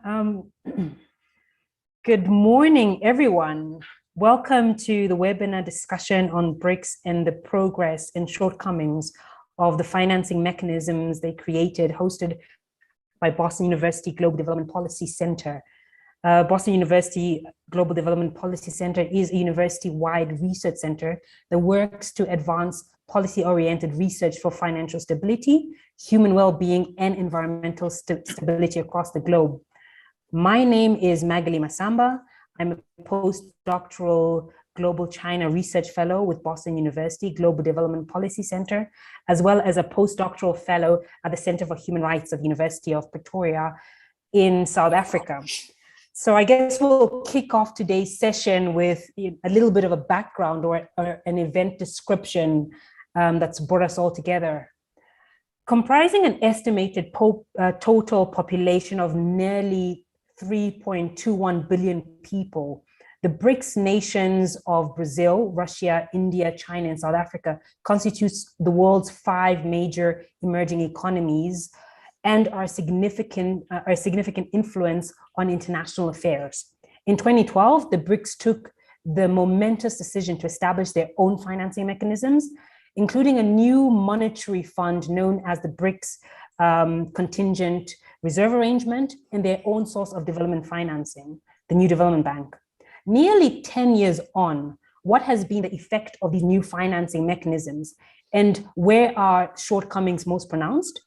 Um, Good morning, everyone. Welcome to the webinar discussion on BRICS and the progress and shortcomings of the financing mechanisms they created, hosted by Boston University Global Development Policy Center. Boston University Global Development Policy Center is a university-wide research center that works to advance policy-oriented research for financial stability, human well-being, and environmental stability across the globe. My name is Magali Masamba. I'm a postdoctoral Global China Research Fellow with Boston University Global Development Policy Center, as well as a postdoctoral fellow at the Center for Human Rights at the University of Pretoria in South Africa. So I guess we'll kick off today's session with a little bit of a background or an event description that's brought us all together. Comprising an estimated total population of nearly 3.21 billion people, the BRICS nations of Brazil, Russia, India, China, and South Africa constitutes the world's 5 major emerging economies and are significant influence on international affairs. In 2012, the BRICS took the momentous decision to establish their own financing mechanisms, including a new monetary fund known as the BRICS Contingent Reserve Arrangement and their own source of development financing, the New Development Bank. Nearly 10 years on, what has been the effect of these new financing mechanisms, and where are shortcomings most pronounced?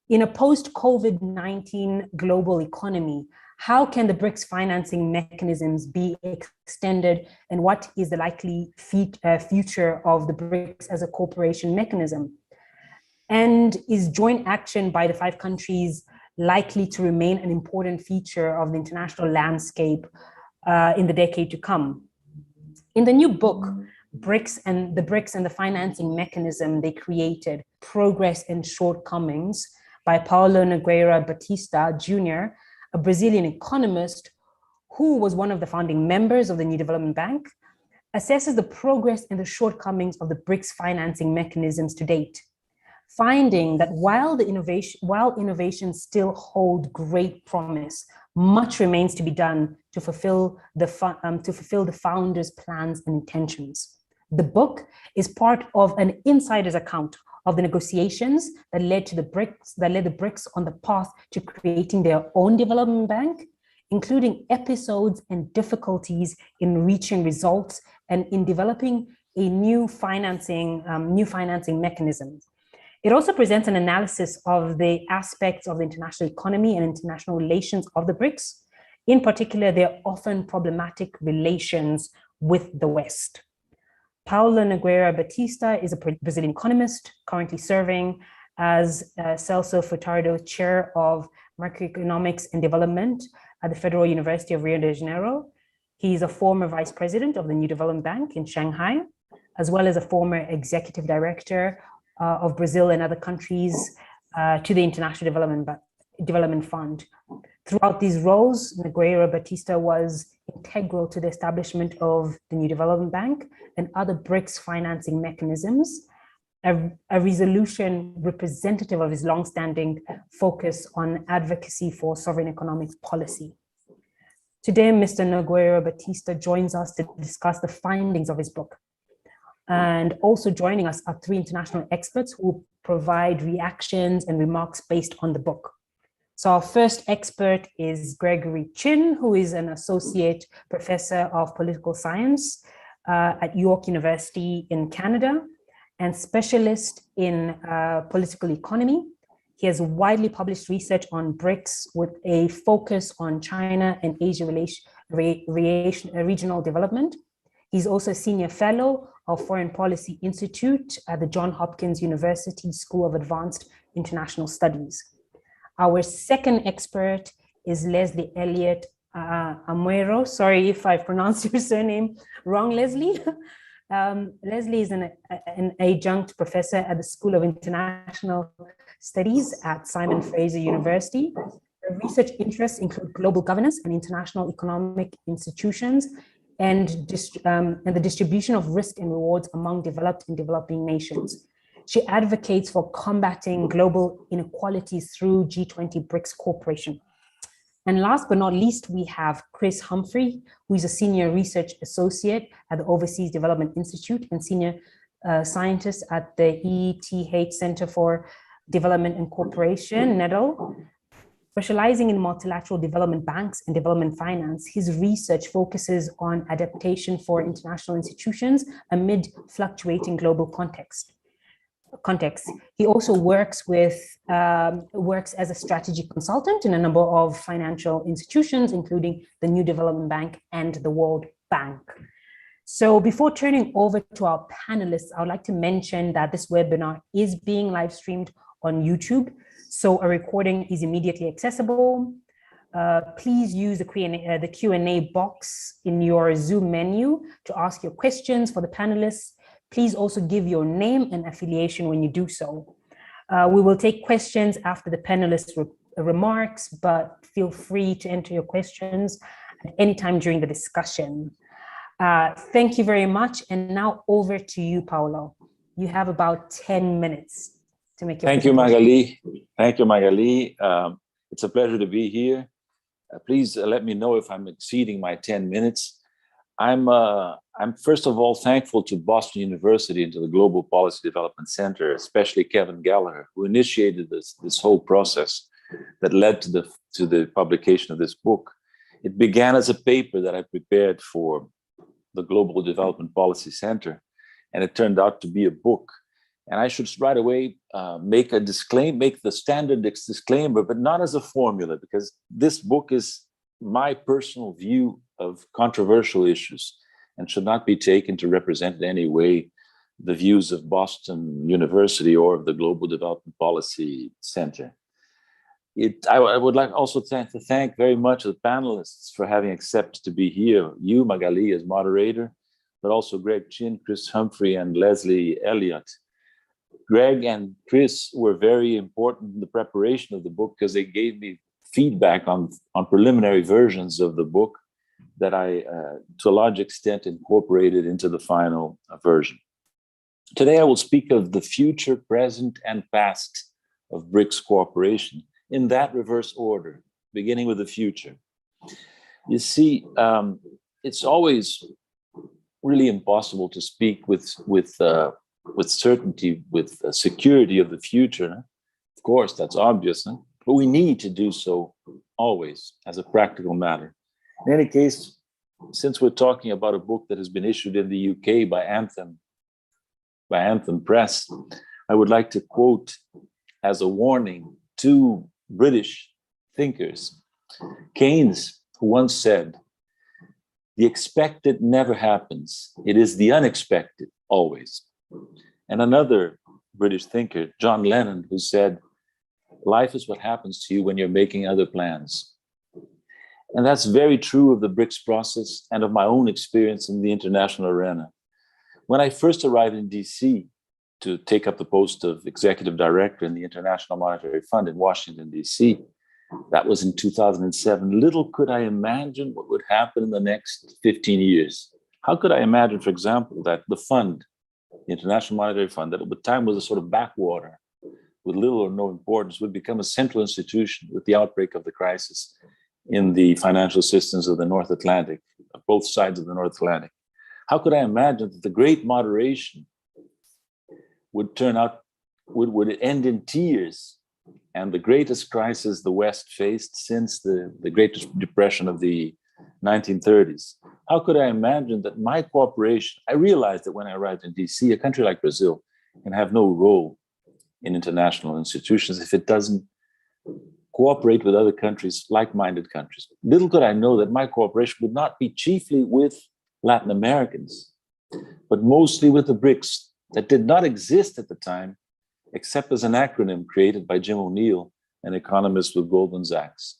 In a post-COVID-19 global economy, how can the BRICS financing mechanisms be extended, and what is the likely future of the BRICS as a cooperation mechanism? And is joint action by the 5 countries likely to remain an important feature of the international landscape in the decade to come? In the new book, BRICS and the Financing Mechanism They Created, Progress and Shortcomings, by Paulo Nogueira Batista Jr., a Brazilian economist who was one of the founding members of the New Development Bank, assesses the progress and the shortcomings of the BRICS financing mechanisms to date, finding that while innovations still hold great promise, much remains to be done to fulfill the founders' plans and intentions. The book is part of an insider's account of the negotiations that led the BRICS on the path to creating their own development bank, including episodes and difficulties in reaching results and in developing a new financing mechanism. It also presents an analysis of the aspects of the international economy and international relations of the BRICS, in particular their often problematic relations with the West. Paulo Nogueira Batista is a Brazilian economist currently serving as Celso Furtado Chair of Macroeconomics and Development at the Federal University of Rio de Janeiro. He's a former Vice President of the New Development Bank in Shanghai, as well as a former Executive Director of Brazil and other countries to the International Development Fund. Throughout these roles, Nogueira Batista was integral to the establishment of the New Development Bank and other BRICS financing mechanisms, a resolution representative of his longstanding focus on advocacy for sovereign economic policy. Today, Mr. Nogueira Batista joins us to discuss the findings of his book. And also joining us are 3 international experts who provide reactions and remarks based on the book. So our first expert is Gregory Chin, who is an associate professor of political science at York University in Canada and specialist in political economy. He has widely published research on BRICS with a focus on China and Asia regional development. He's also a senior fellow of Foreign Policy Institute at the Johns Hopkins University School of Advanced International Studies. Our second expert is Leslie Elliott Amuero. Sorry if I pronounced your surname wrong, Leslie. Leslie is an adjunct professor at the School of International Studies at Simon Fraser University. Her research interests include global governance and international economic institutions, and the distribution of risk and rewards among developed and developing nations. She advocates for combating global inequalities through G20 BRICS cooperation. And last but not least, we have Chris Humphrey, who is a senior research associate at the Overseas Development Institute and senior scientist at the ETH Center for Development and Cooperation, NEDO. Specializing in multilateral development banks and development finance, his research focuses on adaptation for international institutions amid fluctuating global context. He also works as a strategic consultant in a number of financial institutions, including the New Development Bank and the World Bank. So before turning over to our panelists, I would like to mention that this webinar is being live streamed on YouTube, so a recording is immediately accessible. Please use the Q&A box in your Zoom menu to ask your questions for the panelists. Please also give your name and affiliation when you do so. We will take questions after the panelists' remarks, but feel free to enter your questions at any time during the discussion. Thank you very much. And now over to you, Paolo. You have about 10 minutes to make your Thank you, Magali. Thank you, Magali. It's a pleasure to be here. Please let me know if I'm exceeding my 10 minutes. I'm first of all thankful to Boston University and to the Global Policy Development Center, especially Kevin Gallagher, who initiated this whole process that led to the publication of this book. It began as a paper that I prepared for the Global Development Policy Center, and it turned out to be a book. And I should right away make the standard disclaimer, but not as a formula, because this book is my personal view of controversial issues and should not be taken to represent in any way the views of Boston University or of the Global Development Policy Center. I would like also to thank very much the panelists for having accepted to be here. You, Magali, as moderator, but also Greg Chin, Chris Humphrey, and Leslie Elliott. Greg and Chris were very important in the preparation of the book because they gave me feedback on preliminary versions of the book that I, to a large extent, incorporated into the final version. Today, I will speak of the future, present, and past of BRICS cooperation in that reverse order, beginning with the future. You see, it's always really impossible to speak with certainty, with security of the future. Of course, that's obvious, but we need to do so always as a practical matter. In any case, since we're talking about a book that has been issued in the UK by Anthem Press, I would like to quote as a warning two British thinkers. Keynes, who once said, "The expected never happens. It is the unexpected always." And another British thinker, John Lennon, who said, "Life is what happens to you when you're making other plans." And that's very true of the BRICS process and of my own experience in the international arena. When I first arrived in DC to take up the post of executive director in the International Monetary Fund in Washington, DC, that was in 2007. Little could I imagine what would happen in the next 15 years. How could I imagine, for example, that the fund, the International Monetary Fund, that at the time was a sort of backwater with little or no importance, would become a central institution with the outbreak of the crisis in the financial systems of the North Atlantic, both sides of the North Atlantic. How could I imagine that the great moderation would would end in tears and the greatest crisis the West faced since the Great Depression of the 1930s? How could I imagine that my cooperation, I realized that when I arrived in DC, a country like Brazil can have no role in international institutions if it doesn't cooperate with other countries, like-minded countries. Little could I know that my cooperation would not be chiefly with Latin Americans, but mostly with the BRICS that did not exist at the time, except as an acronym created by Jim O'Neill, an economist with Goldman Sachs.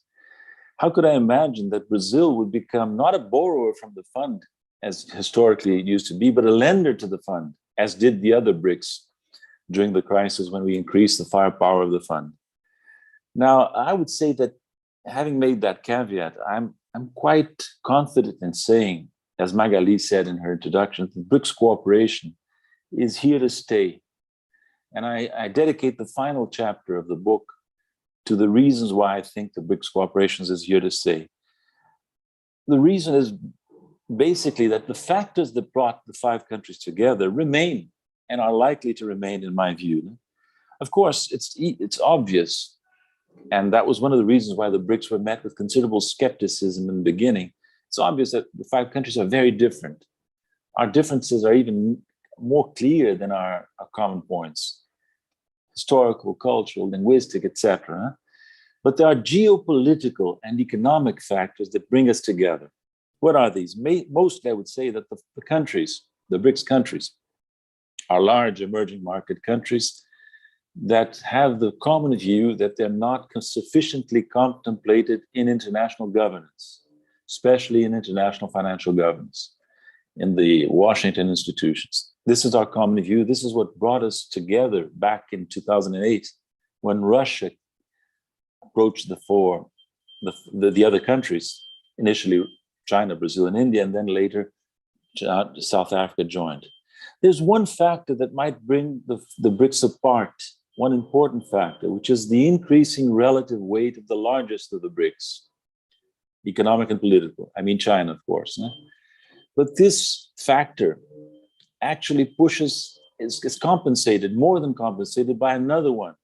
How could I imagine that Brazil would become not a borrower from the fund, as historically it used to be, but a lender to the fund, as did the other BRICS during the crisis when we increased the firepower of the fund? Now, I would say that having made that caveat, I'm quite confident in saying, as Magali said in her introduction, that BRICS cooperation is here to stay. And I dedicate the final chapter of the book to the reasons why I think the BRICS cooperation is here to stay. The reason is basically that the factors that brought the 5 countries together remain and are likely to remain, in my view. Of course, it's obvious, and that was one of the reasons why the BRICS were met with considerable skepticism in the beginning. It's obvious that the 5 countries are very different. Our differences are even more clear than our common points, historical, cultural, linguistic, etc. But there are geopolitical and economic factors that bring us together. What are these? Mostly, I would say that the countries, the BRICS countries, are large emerging market countries that have the common view that they're not sufficiently contemplated in international governance, especially in international financial governance, in the Washington institutions. This is our common view. This is what brought us together back in 2008 when Russia approached the other countries, initially China, Brazil, and India, and then later South Africa joined. There's one factor that might bring the BRICS apart, one important factor, which is the increasing relative weight of the largest of the BRICS, economic and political. I mean China, of course. But this factor actually is compensated, more than compensated, by another one,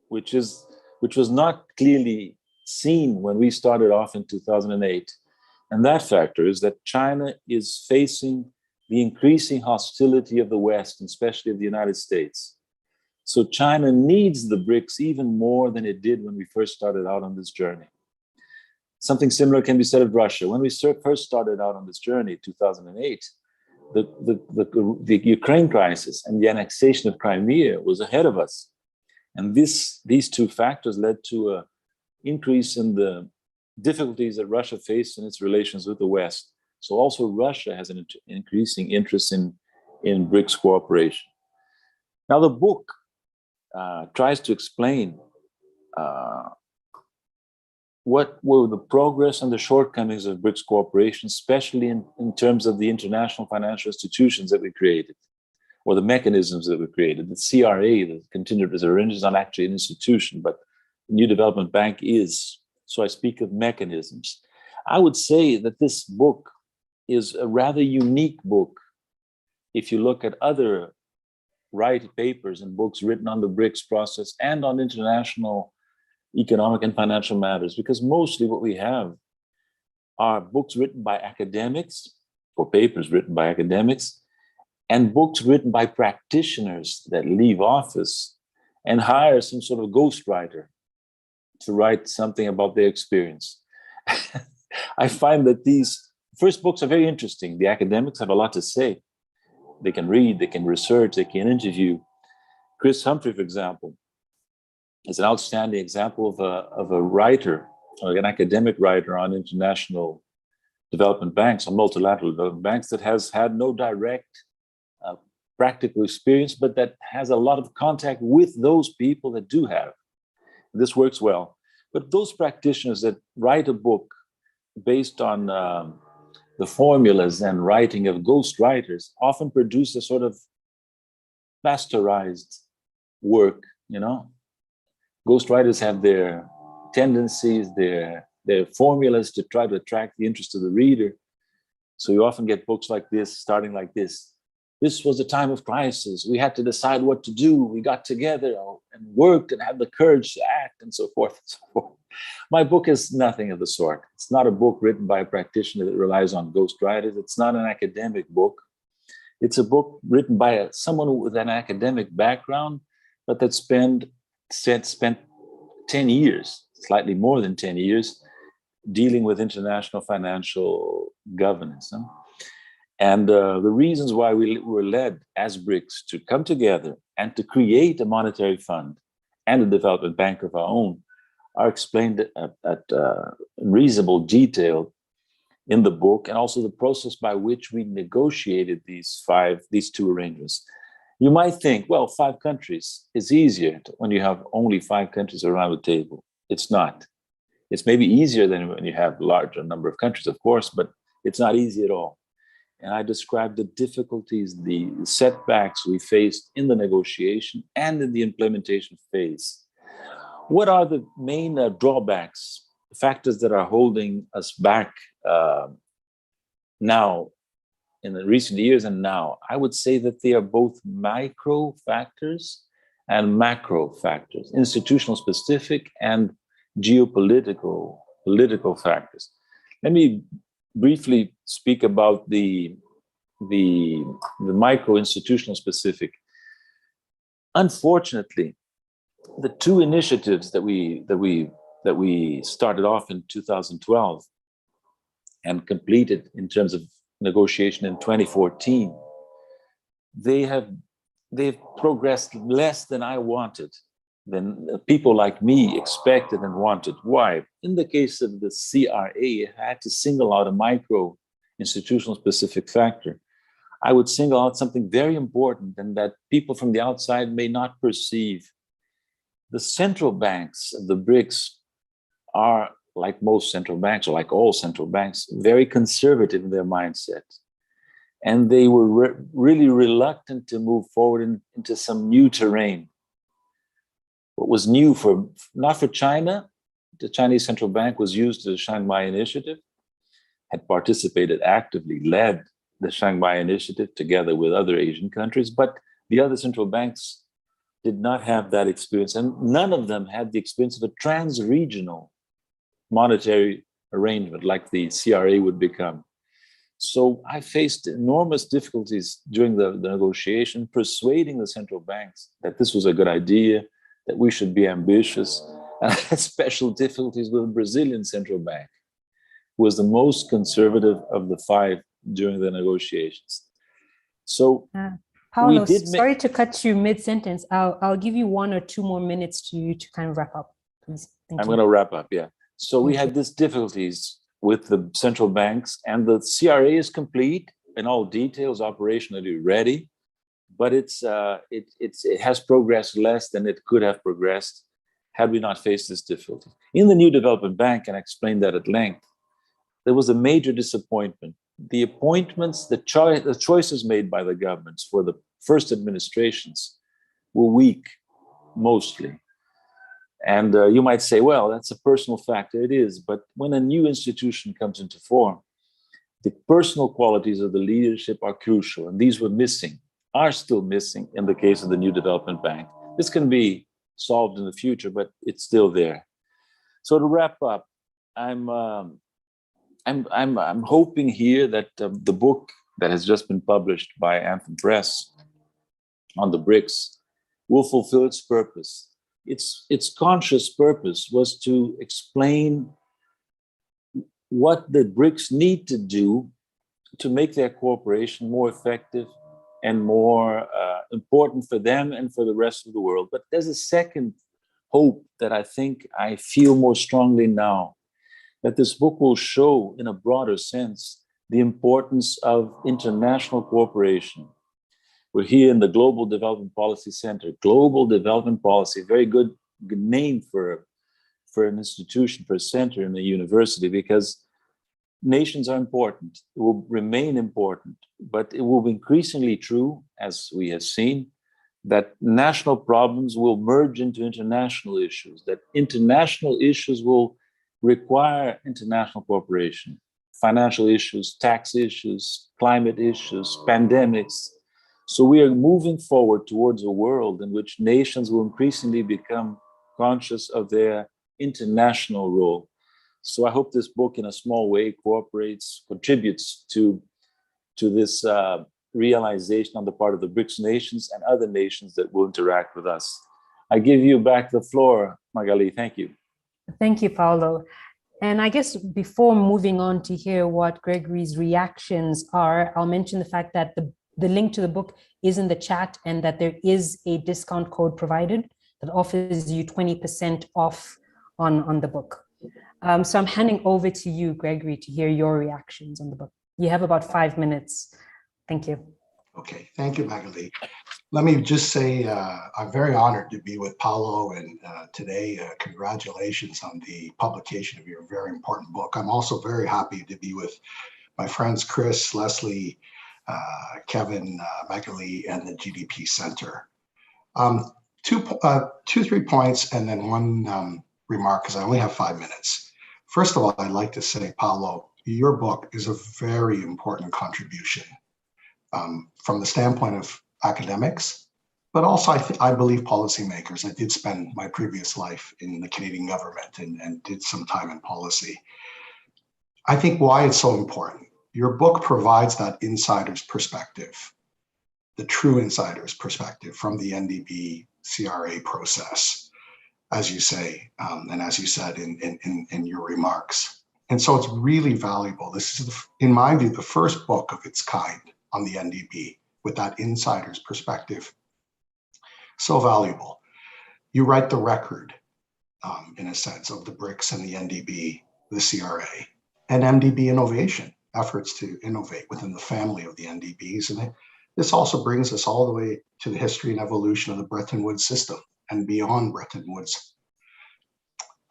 which was not clearly seen when we started off in 2008. And that factor is that China is facing the increasing hostility of the West, and especially of the United States. So China needs the BRICS even more than it did when we first started out on this journey. Something similar can be said of Russia. When we first started out on this journey, 2008, the Ukraine crisis and the annexation of Crimea was ahead of us. And these 2 factors led to an increase in the difficulties that Russia faced in its relations with the West. So also Russia has an increasing interest in BRICS cooperation. Now the book tries to explain what were the progress and the shortcomings of BRICS cooperation, especially in terms of the international financial institutions that we created, or the mechanisms that we created. The CRA, the Contingent Reserve Arrangement, is not actually an institution, but the New Development Bank is. So I speak of mechanisms. I would say that this book is a rather unique book if you look at other papers and books written on the BRICS process and on international economic and financial matters, because mostly what we have are books written by academics, or papers written by academics, and books written by practitioners that leave office and hire some sort of ghostwriter to write something about their experience. I find that these first books are very interesting. The academics have a lot to say. They can read, they can research, they can interview. Chris Humphrey, for example, is an outstanding example of a writer, or an academic writer on international development banks, on multilateral development banks, that has had no direct practical experience, but that has a lot of contact with those people that do have. This works well. But those practitioners that write a book based on the formulas and writing of ghost writers often produce a sort of pasteurized work, Ghost writers have their tendencies, their formulas to try to attract the interest of the reader. So you often get books like this, starting like this. This was a time of crisis. We had to decide what to do. We got together and worked and had the courage to act, and so forth and so forth. My book is nothing of the sort. It's not a book written by a practitioner that relies on ghost writers. It's not an academic book. It's a book written by someone with an academic background, but that spent 10 years, slightly more than 10 years, dealing with international financial governance. And the reasons why we were led as BRICS to come together and to create a monetary fund and a development bank of our own are explained at reasonable detail in the book, and also the process by which we negotiated these 2 arrangements. You might think, well, 5 countries is easier when you have only 5 countries around the table. It's not. It's maybe easier than when you have a larger number of countries, of course, but it's not easy at all. And I described the difficulties, the setbacks we faced in the negotiation and in the implementation phase. What are the main drawbacks, factors that are holding us back now, in the recent years and now? I would say that they are both micro factors and macro factors, institutional specific and geopolitical political factors. Let me briefly speak about the micro institutional specific. Unfortunately, the two initiatives that we started off in 2012 and completed in terms of negotiation in 2014, they've progressed less than I wanted, than people like me expected and wanted. Why? In the case of the CRA, it had to single out a micro institutional specific factor. I would single out something very important and that people from the outside may not perceive. The central banks of the BRICS are, like most central banks, or like all central banks, very conservative in their mindset. And they were really reluctant to move forward into some new terrain. What was new not for China, the Chinese central bank was used to the Shanghai Initiative, had participated actively, led the Shanghai Initiative together with other Asian countries, but the other central banks did not have that experience, and none of them had the experience of a trans-regional monetary arrangement like the CRA would become. So I faced enormous difficulties during the negotiation, persuading the central banks that this was a good idea, that we should be ambitious. And I had special difficulties with the Brazilian central bank, who was the most conservative of the five during the negotiations. So Paulo, sorry to cut you mid-sentence. I'll give you 1 or 2 more minutes to kind of wrap up, please. Thank you. I'm going to wrap up, yeah. So we had these difficulties with the central banks, and the CRA is complete in all details, operationally ready, but it has progressed less than it could have progressed had we not faced this difficulty. In the new development bank, and I explained that at length, there was a major disappointment. The appointments, the choices made by the governments for the first administrations were weak, mostly. And you might say, well, that's a personal factor. It is. But when a new institution comes into form, the personal qualities of the leadership are crucial. And these were missing, are still missing in the case of the new development bank. This can be solved in the future, but it's still there. So to wrap up, I'm hoping here that the book that has just been published by Anthem Press on the BRICS will fulfill its purpose. Its conscious purpose was to explain what the BRICS need to do to make their cooperation more effective and more important for them and for the rest of the world. But there's a second hope that I feel more strongly now, that this book will show in a broader sense the importance of international cooperation. We're here in the Global Development Policy Center. Global Development Policy, very good name for an institution, for a center in a university, because nations are important. It will remain important, but it will be increasingly true, as we have seen, that national problems will merge into international issues, that international issues will require international cooperation. Financial issues, tax issues, climate issues, pandemics. So we are moving forward towards a world in which nations will increasingly become conscious of their international role. So I hope this book in a small way contributes to this realization on the part of the BRICS nations and other nations that will interact with us. I give you back the floor, Magali. Thank you. Thank you, Paulo. And I guess before moving on to hear what Gregory's reactions are, I'll mention the fact that the link to the book is in the chat, and that there is a discount code provided that offers you 20% off on the book. So I'm handing over to you, Gregory, to hear your reactions on the book. You have about 5 minutes. Thank you. Okay, thank you, Magali. Let me just say I'm very honored to be with Paulo, and today, congratulations on the publication of your very important book. I'm also very happy to be with my friends Chris, Leslie, Kevin, Magali, and the GDP Center. 3 points and then one remark, because I only have 5 minutes. First of all, I'd like to say, Paulo, your book is a very important contribution from the standpoint of academics, but also I believe policymakers. I did spend my previous life in the Canadian government and did some time in policy. I think why it's so important. Your book provides that insider's perspective, the true insider's perspective from the NDB CRA process, as you say, and as you said in your remarks. And so it's really valuable. This is, in my view, the first book of its kind on the NDB with that insider's perspective. So valuable. You write the record, in a sense, of the BRICS and the NDB, the CRA, and MDB innovation, efforts to innovate within the family of the NDBs. And this also brings us all the way to the history and evolution of the Bretton Woods system and beyond Bretton Woods.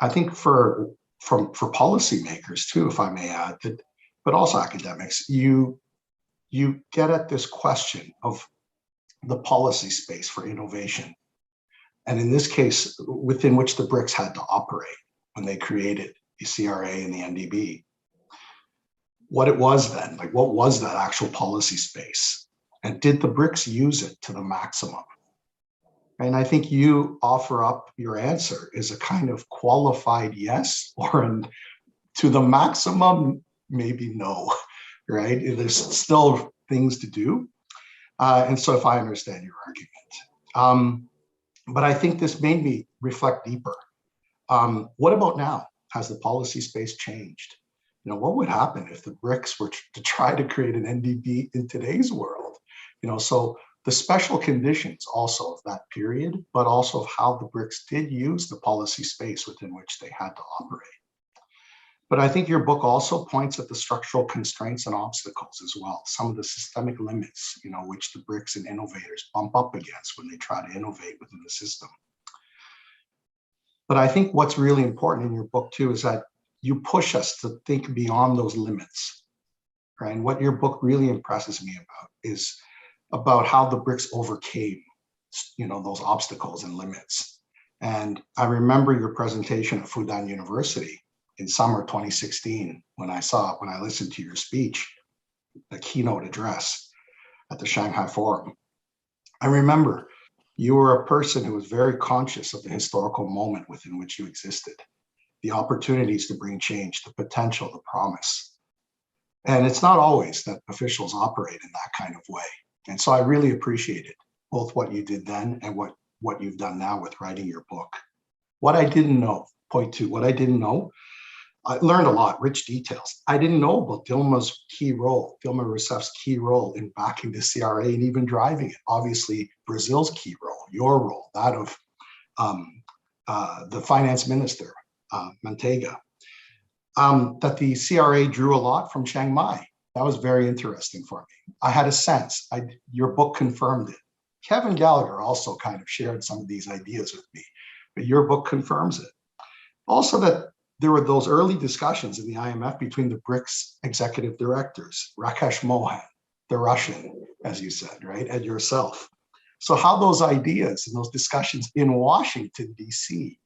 I think for policymakers too, if I may add, that, but also academics, you get at this question of the policy space for innovation. And in this case, within which the BRICS had to operate when they created the CRA and the NDB. What it was then, like what was that actual policy space? And did the BRICS use it to the maximum? And I think you offer up your answer is a kind of qualified yes, or to the maximum, maybe no, right? There's still things to do. And so if I understand your argument. But I think this made me reflect deeper. What about now? Has the policy space changed? You know, what would happen if the BRICS were to try to create an NDB in today's world? You know, so the special conditions also of that period, but also of how the BRICS did use the policy space within which they had to operate. But I think your book also points at the structural constraints and obstacles as well, some of the systemic limits, you know, which the BRICS and innovators bump up against when they try to innovate within the system. But I think what's really important in your book too is that you push us to think beyond those limits, right? And what your book really impresses me about is about how the BRICS overcame, you know, those obstacles and limits. And I remember your presentation at Fudan University in summer 2016, when I listened to your speech, the keynote address at the Shanghai Forum. I remember you were a person who was very conscious of the historical moment within which you existed, the opportunities to bring change, the potential, the promise. And it's not always that officials operate in that kind of way. And so I really appreciated both what you did then and what you've done now with writing your book. What I didn't know, point two, what I didn't know, I learned a lot, rich details. I didn't know about Dilma Rousseff's key role in backing the CRA and even driving it. Obviously, Brazil's key role, your role, that of the finance minister, Manteiga. That the CRA drew a lot from Chiang Mai. That was very interesting for me. I had a sense, your book confirmed it. Kevin Gallagher also kind of shared some of these ideas with me, but your book confirms it. Also that there were those early discussions in the IMF between the BRICS executive directors, Rakesh Mohan, the Russian, as you said, right, and yourself. So how those ideas and those discussions in Washington, DC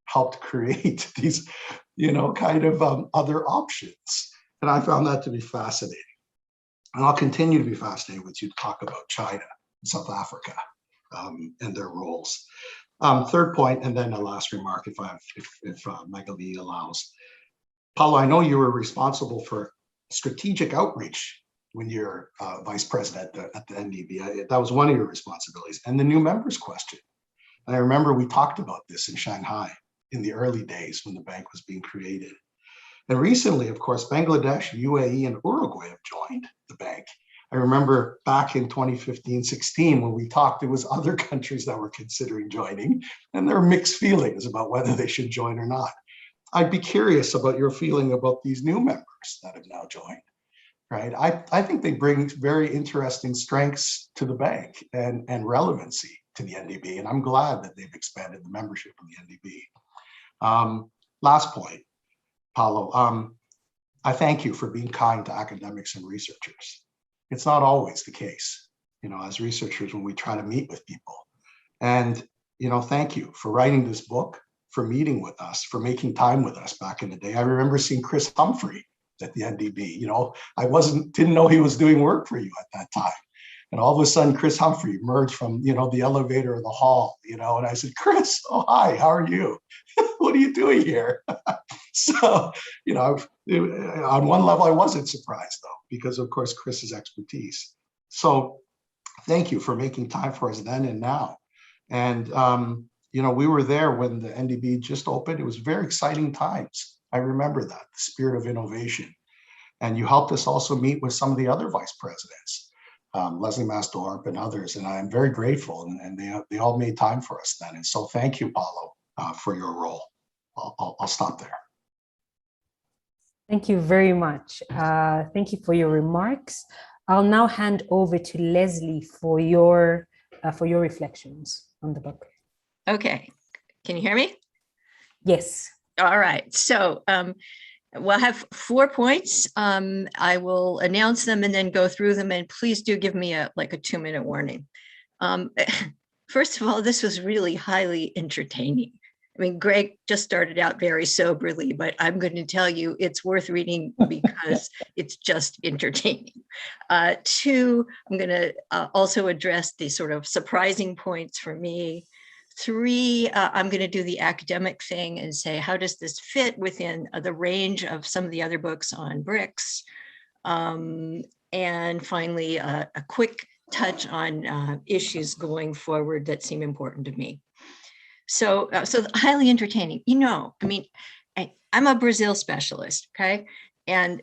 helped create these, you know, kind of other options. And I found that to be fascinating. And I'll continue to be fascinated with you to talk about China and South Africa and their roles. Third point, and then a last remark, if Magali allows. Paulo, I know you were responsible for strategic outreach when you're vice president at the NDB. That was one of your responsibilities. And the new members question. And I remember we talked about this in Shanghai in the early days when the bank was being created. And recently, of course, Bangladesh, UAE, and Uruguay have joined the bank. I remember back in 2015-16 when we talked, there was other countries that were considering joining, and there were mixed feelings about whether they should join or not. I'd be curious about your feeling about these new members that have now joined, right? I think they bring very interesting strengths to the bank and relevancy to the NDB, and I'm glad that they've expanded the membership of the NDB. Last point, Paulo, I thank you for being kind to academics and researchers. It's not always the case, you know, as researchers when we try to meet with people. And thank you for writing this book, for meeting with us, for making time with us back in the day. I remember seeing Chris Humphrey at the NDB. I didn't know he was doing work for you at that time. And all of a sudden, Chris Humphrey emerged from, the elevator of the hall, and I said, Chris, oh, hi, how are you? What are you doing here? So, on one level, I wasn't surprised, though, because, of course, Chris's expertise. So thank you for making time for us then and now. And, we were there when the NDB just opened. It was very exciting times. I remember that, the spirit of innovation. And you helped us also meet with some of the other vice presidents, Leslie Mastorp and others. And I'm very grateful. And they all made time for us then. And so thank you, Paulo, for your role. I'll stop there. Thank you very much. Thank you for your remarks. I'll now hand over to Leslie for your reflections on the book. Okay, can you hear me? Yes. All right, so we'll have 4 points. I will announce them and then go through them, and please do give me a 2-minute warning. First of all, this was really highly entertaining. I mean, Greg just started out very soberly, but I'm going to tell you it's worth reading because it's just entertaining. 2, I'm going to also address the sort of surprising points for me. 3, I'm going to do the academic thing and say, how does this fit within the range of some of the other books on BRICS? And finally, a quick touch on issues going forward that seem important to me. So highly entertaining. I'm a Brazil specialist, okay? And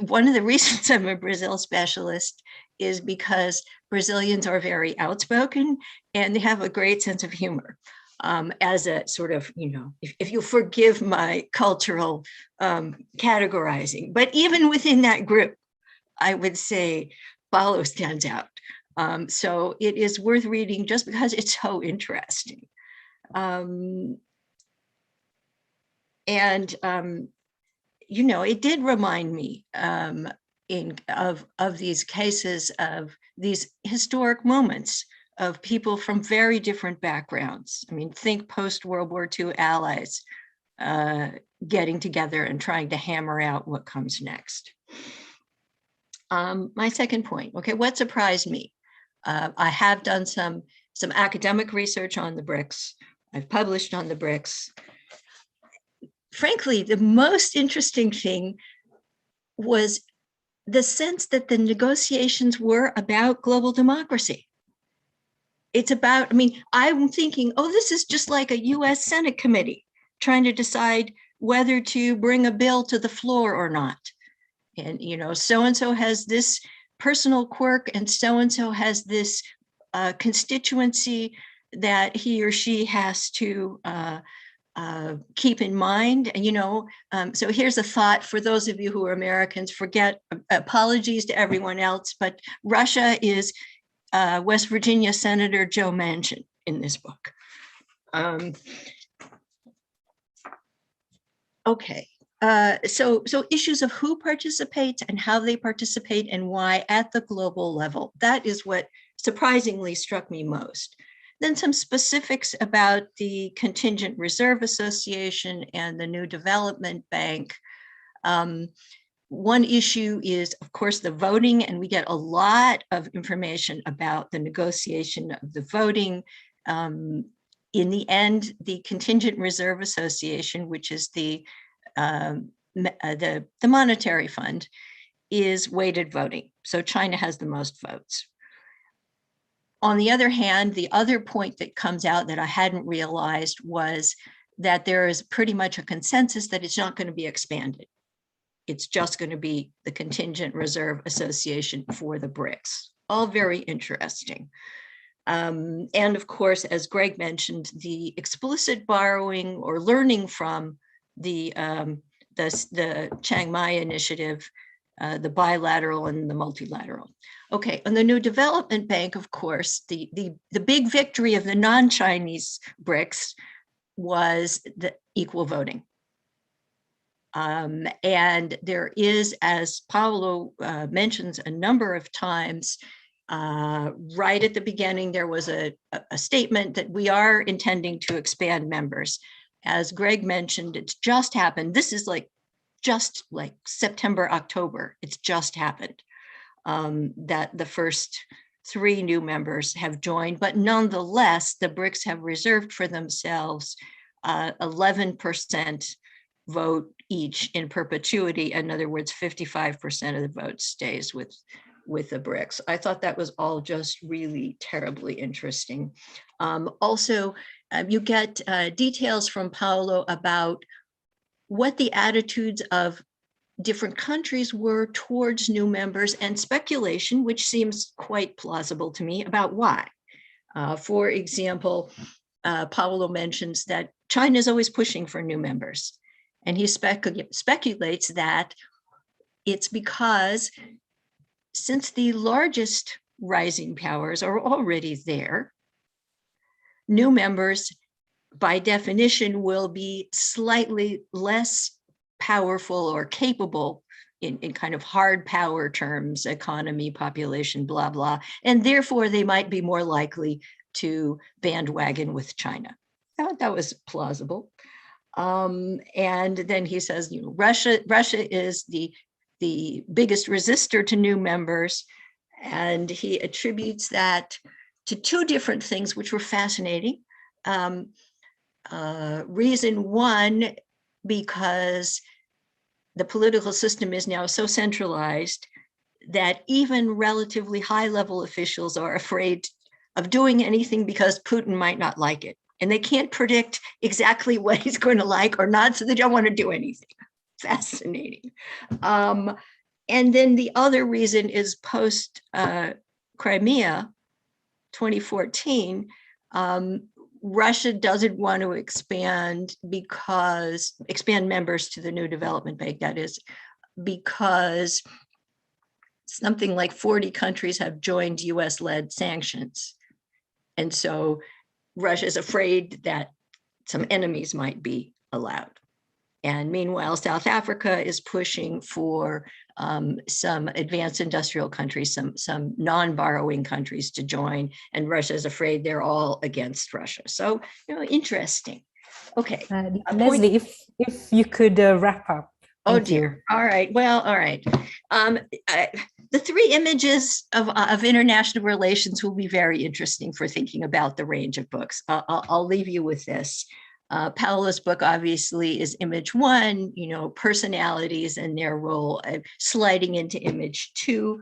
one of the reasons I'm a Brazil specialist is because Brazilians are very outspoken and they have a great sense of humor. As a sort of, if you forgive my cultural categorizing, but even within that group, I would say Paulo stands out. So it is worth reading just because it's so interesting. It did remind me of these cases of these historic moments of people from very different backgrounds. I mean, think post-World War II allies getting together and trying to hammer out what comes next. My second point, okay, what surprised me? I have done some academic research on the BRICS. I've published on the BRICS. Frankly, the most interesting thing was the sense that the negotiations were about global democracy. It's about, I'm thinking, oh, this is just like a US Senate committee trying to decide whether to bring a bill to the floor or not. And, so-and-so has this personal quirk and so-and-so has this constituency that he or she has to keep in mind. And, so here's a thought for those of you who are Americans, apologies to everyone else, but Russia is West Virginia Senator Joe Manchin in this book. Okay, so issues of who participates and how they participate and why at the global level, that is what surprisingly struck me most. Then some specifics about the Contingent Reserve Association and the New Development Bank. One issue is, of course, the voting, and we get a lot of information about the negotiation of the voting. In the end, the Contingent Reserve Association, which is the monetary fund, is weighted voting. So China has the most votes. On the other hand, the other point that comes out that I hadn't realized was that there is pretty much a consensus that it's not going to be expanded. It's just going to be the Contingent Reserve Association for the BRICS. All very interesting. And of course, as Greg mentioned, the explicit borrowing or learning from the Chiang Mai initiative, the bilateral and the multilateral. Okay, and the New Development Bank, of course, the big victory of the non-Chinese BRICS was the equal voting. And there is, as Paulo mentions a number of times, Right at the beginning, there was a statement that we are intending to expand members. As Greg mentioned, it's just happened. This is just like September, October. It's just happened that the first 3 new members have joined, but nonetheless, the BRICS have reserved for themselves 11% vote each in perpetuity. In other words, 55% of the vote stays with the BRICS. I thought that was all just really terribly interesting. Also, you get details from Paolo about what the attitudes of different countries were towards new members, and speculation, which seems quite plausible to me, about why. For example, Paolo mentions that China is always pushing for new members, and he speculates that it's because since the largest rising powers are already there, new members by definition will be slightly less powerful or capable in kind of hard power terms, economy, population, blah, blah. And therefore they might be more likely to bandwagon with China. I thought that was plausible. And then he says, Russia is the biggest resistor to new members. And he attributes that to 2 different things, which were fascinating. Reason 1, because the political system is now so centralized that even relatively high-level officials are afraid of doing anything because Putin might not like it. And they can't predict exactly what he's going to like or not, so they don't want to do anything. Fascinating. And then the other reason is post Crimea 2014, Russia doesn't want to expand members to the new development bank, that is, because something like 40 countries have joined US-led sanctions. And so Russia is afraid that some enemies might be allowed. And meanwhile, South Africa is pushing for some advanced industrial countries, some non-borrowing countries to join, and Russia is afraid they're all against Russia. So, interesting. Okay. Leslie, if you could wrap up. Oh dear. All right. Well, all right. The 3 images of international relations will be very interesting for thinking about the range of books. I'll leave you with this. Paolo's book obviously is image 1, personalities and their role, sliding into image 2.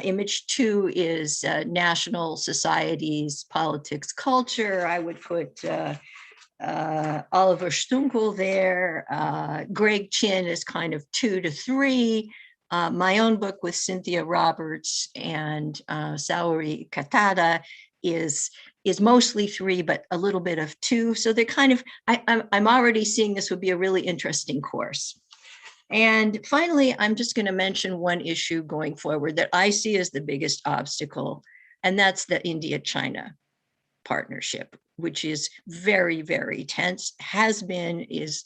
Image 2 is national societies, politics, culture. I would put Oliver Stunkel there. Greg Chin is kind of 2 to 3. My own book with Cynthia Roberts and Saori Katada is mostly 3, but a little bit of 2. So they're kind of, I'm already seeing this would be a really interesting course. And finally, I'm just going to mention one issue going forward that I see as the biggest obstacle, and that's the India-China partnership, which is very, very tense, has been, is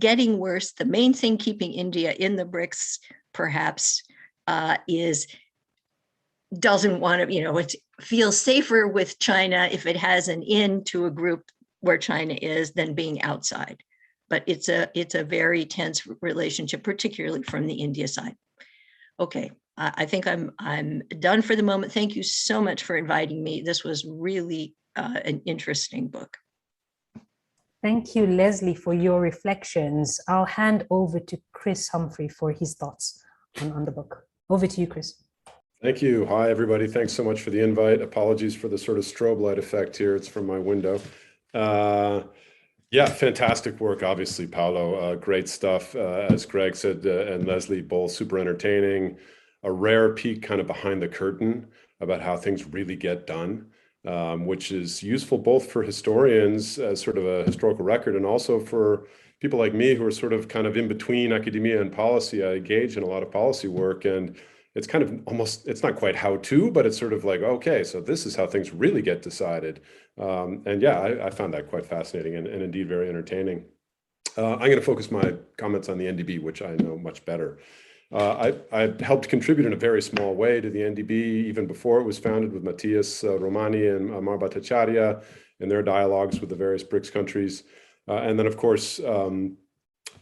getting worse. The main thing keeping India in the BRICS, perhaps, doesn't want to, it feels safer with China if it has an in to a group where China is than being outside. But it's a very tense relationship, particularly from the India side. Okay, I think I'm done for the moment. Thank you so much for inviting me. This was really an interesting book. Thank you, Leslie, for your reflections. I'll hand over to Chris Humphrey for his thoughts on the book. Over to you, Chris. Thank you. Hi, everybody. Thanks so much for the invite. Apologies for the sort of strobe light effect here. It's from my window. Yeah, fantastic work, obviously, Paolo. Great stuff. As Greg said, and Leslie, both super entertaining. A rare peek kind of behind the curtain about how things really get done, which is useful both for historians as sort of a historical record and also for people like me who are sort of kind of in between academia and policy. I engage in a lot of policy work, and it's kind of almost, it's not quite how to, but it's sort of like, okay, so this is how things really get decided. And yeah, I found that quite fascinating and indeed very entertaining. I'm going to focus my comments on the NDB, which I know much better. I helped contribute in a very small way to the NDB even before it was founded with Matthias Romani and Amar Bhattacharya in their dialogues with the various BRICS countries. And then, of course,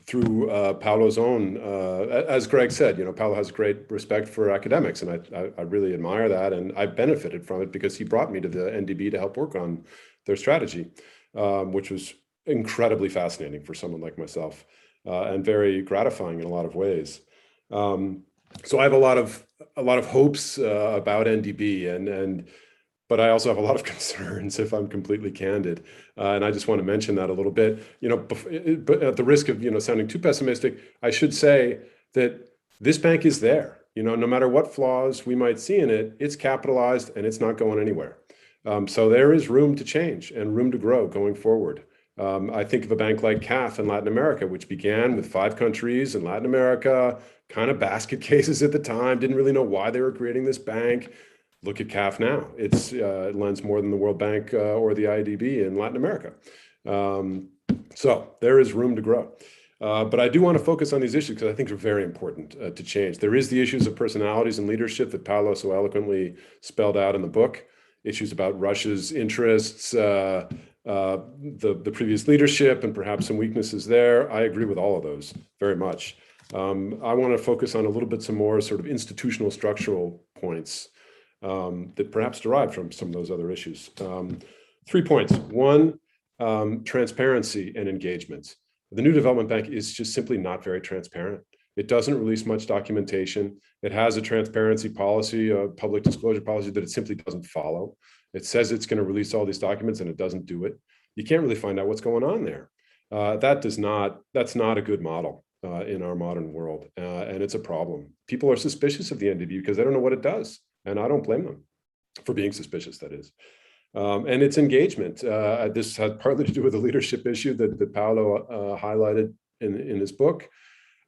through Paolo's own, as Greg said, Paolo has great respect for academics, and I really admire that. And I benefited from it because he brought me to the NDB to help work on their strategy, which was incredibly fascinating for someone like myself, and very gratifying in a lot of ways. So I have a lot of hopes about NDB, but I also have a lot of concerns, if I'm completely candid. And I just want to mention that a little bit. But at the risk of sounding too pessimistic, I should say that this bank is there. No matter what flaws we might see in it, it's capitalized and it's not going anywhere. So there is room to change and room to grow going forward. I think of a bank like CAF in Latin America, which began with 5 countries in Latin America, kind of basket cases at the time, didn't really know why they were creating this bank. Look at CAF now. It lends more than the World Bank or the IDB in Latin America. So there is room to grow. But I do want to focus on these issues because I think they're very important to change. There is the issues of personalities and leadership that Paolo so eloquently spelled out in the book, issues about Russia's interests, the previous leadership, and perhaps some weaknesses there. I agree with all of those very much. I want to focus on a little bit some more sort of institutional structural points that perhaps derive from some of those other issues. 3 points. One, transparency and engagement. The New Development Bank is just simply not very transparent. It doesn't release much documentation. It has a transparency policy, a public disclosure policy that it simply doesn't follow. It says it's going to release all these documents and it doesn't do it. You can't really find out what's going on there. That's not a good model in our modern world, and it's a problem. People are suspicious of the NDB because they don't know what it does, and I don't blame them for being suspicious, that is. And its engagement. This had partly to do with the leadership issue that Paolo highlighted in his book,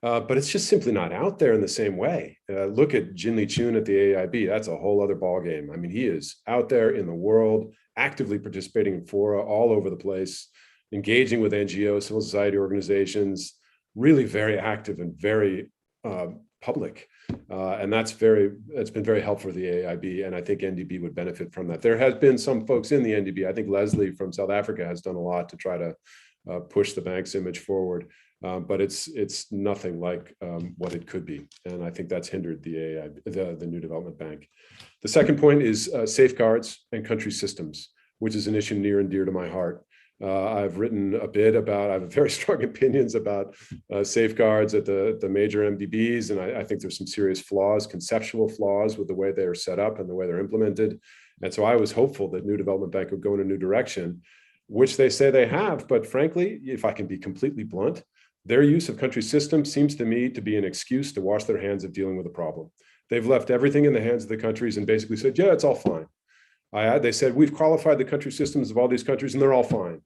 but it's just simply not out there in the same way. Look at Jinli Chun at the AIB. That's a whole other ballgame. I mean, he is out there in the world, actively participating in fora all over the place, engaging with NGOs, civil society organizations, really very active and very public. And it's been very helpful for the AIB, and I think NDB would benefit from that. There has been some folks in the NDB. I think Leslie from South Africa has done a lot to try to push the bank's image forward, but it's nothing like what it could be, and I think that's hindered the AIB, the New Development Bank. The second point is safeguards and country systems, which is an issue near and dear to my heart. I've written a bit about, I have very strong opinions about safeguards at the major MDBs, and I think there's some serious flaws, conceptual flaws with the way they're set up and the way they're implemented. And so I was hopeful that New Development Bank would go in a new direction, which they say they have. But frankly, if I can be completely blunt, their use of country systems seems to me to be an excuse to wash their hands of dealing with a problem. They've left everything in the hands of the countries and basically said, yeah, it's all fine. They said, we've qualified the country systems of all these countries and they're all fine.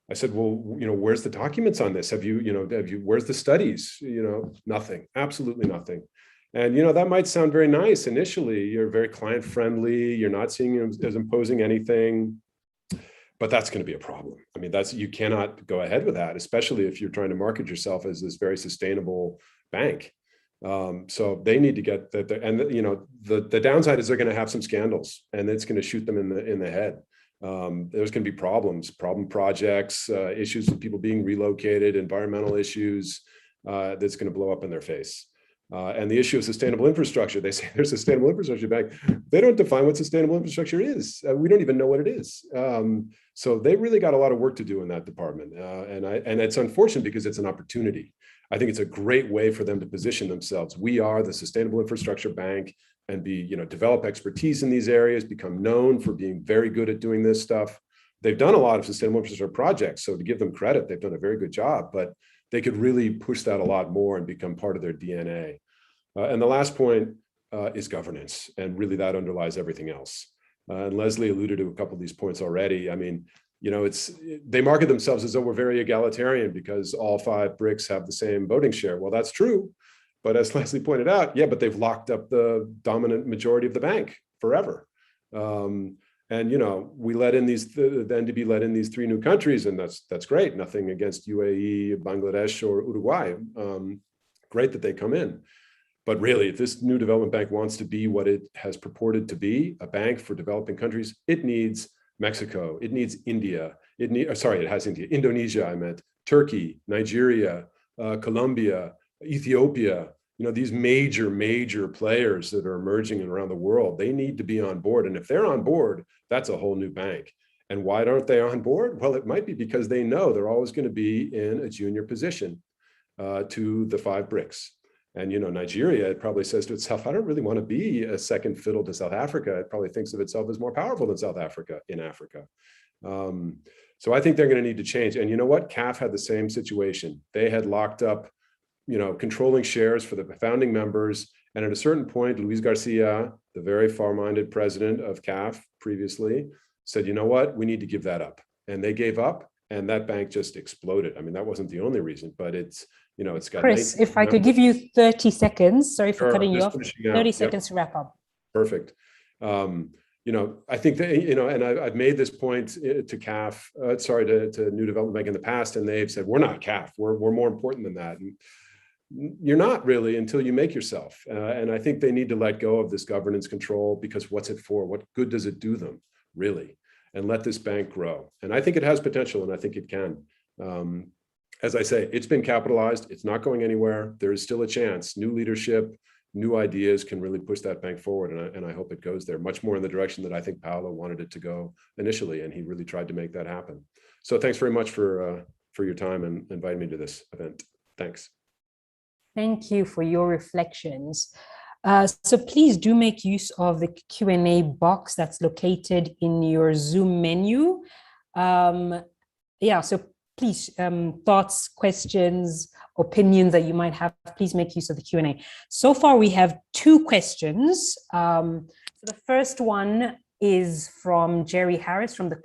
I said, well, where's the documents on this? Where's the studies? Nothing, absolutely nothing. And, that might sound very nice initially. You're very client friendly. You're not seeing it as imposing anything, but that's going to be a problem. I mean, you cannot go ahead with that, especially if you're trying to market yourself as this very sustainable bank. So they need to get that. And the downside is they're going to have some scandals and it's going to shoot them in the head. There's going to be problem projects, issues with people being relocated, environmental issues that's going to blow up in their face. And the issue of sustainable infrastructure, they say there's a sustainable infrastructure bank. They don't define what sustainable infrastructure is. We don't even know what it is. So they really got a lot of work to do in that department. And it's unfortunate because it's an opportunity. I think it's a great way for them to position themselves. We are the sustainable infrastructure bank, and develop expertise in these areas, become known for being very good at doing this stuff. They've done a lot of sustainable infrastructure projects, so to give them credit, they've done a very good job, but they could really push that a lot more and become part of their DNA. And the last point is governance, and really that underlies everything else. And Leslie alluded to a couple of these points already. I mean, they market themselves as though we're very egalitarian because all 5 BRICS have the same voting share. Well, that's true. But as Leslie pointed out, yeah, but they've locked up the dominant majority of the bank forever. And we let in the NDB let in these 3 new countries, and that's great. Nothing against UAE, Bangladesh, or Uruguay. Great that they come in. But really, if this new development bank wants to be what it has purported to be, a bank for developing countries, it needs Mexico, it needs India, it has India, Indonesia, I meant, Turkey, Nigeria, Colombia, Ethiopia, these major players that are emerging around the world, they need to be on board. And if they're on board, that's a whole new bank. And why aren't they on board? Well, it might be because they know they're always going to be in a junior position to the 5 BRICS. And, Nigeria, it probably says to itself, I don't really want to be a second fiddle to South Africa. It probably thinks of itself as more powerful than South Africa in Africa. So I think they're going to need to change. And you know what? CAF had the same situation. They had locked up, controlling shares for the founding members. And at a certain point, Luis Garcia, the very far-minded president of CAF previously, said, you know what? We need to give that up. And they gave up, and that bank just exploded. I mean, that wasn't the only reson, but it's got— Chris, if I could give you 30 seconds, sorry for cutting you off, 30 seconds to wrap up. Perfect. I think that, and I've made this point to CAF, to New Development Bank in the past, and they've said, we're not CAF, we're more important than that. And you're not really until you make yourself. And I think they need to let go of this governance control, because what's it for? What good does it do them, really? And let this bank grow. And I think it has potential, and I think it can. As I say, it's been capitalized. It's not going anywhere. There is still a chance. New leadership, new ideas can really push that bank forward. And I hope it goes there much more in the direction that I think Paolo wanted it to go initially. And he really tried to make that happen. So thanks very much for your time and inviting me to this event. Thanks. Thank you for your reflections. So please do make use of the Q&A box that's located in your Zoom menu. So please, thoughts, questions, opinions that you might have, please make use of the Q&A. So far, we have 2 questions. So the first one is from Jerry Harris from the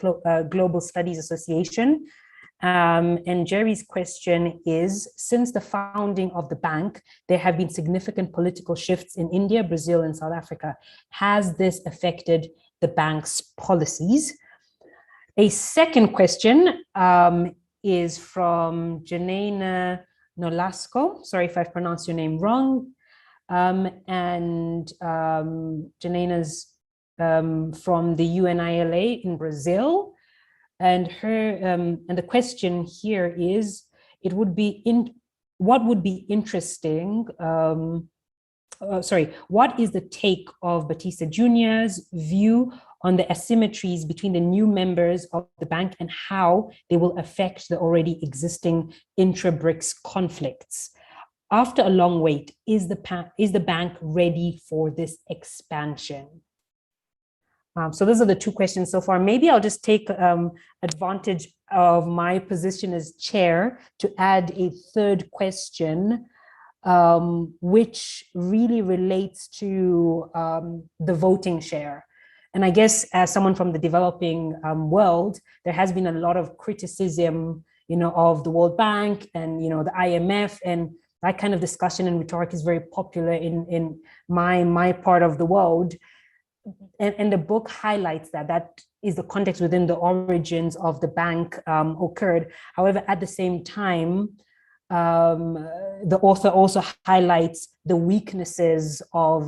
Global Studies Association. And Jerry's question is, since the founding of the bank, there have been significant political shifts in India, Brazil, and South Africa. Has this affected the bank's policies? A second question is from Janina Nolasco. Sorry if I've pronounced your name wrong. Janina's from the UNILA in Brazil. And the question here is, what would be interesting, what is the take of Batista Jr.'s view on the asymmetries between the new members of the bank and how they will affect the already existing intra-BRICS conflicts? After a long wait, is the bank ready for this expansion? So those are the 2 questions so far. Maybe I'll just take advantage of my position as chair to add a third question, which really relates to the voting share. And I guess as someone from the developing world, there has been a lot of criticism, of the World Bank and, the IMF, and that kind of discussion and rhetoric is very popular in my part of the world. And the book highlights that is the context within the origins of the bank occurred. However, at the same time, the author also highlights the weaknesses of,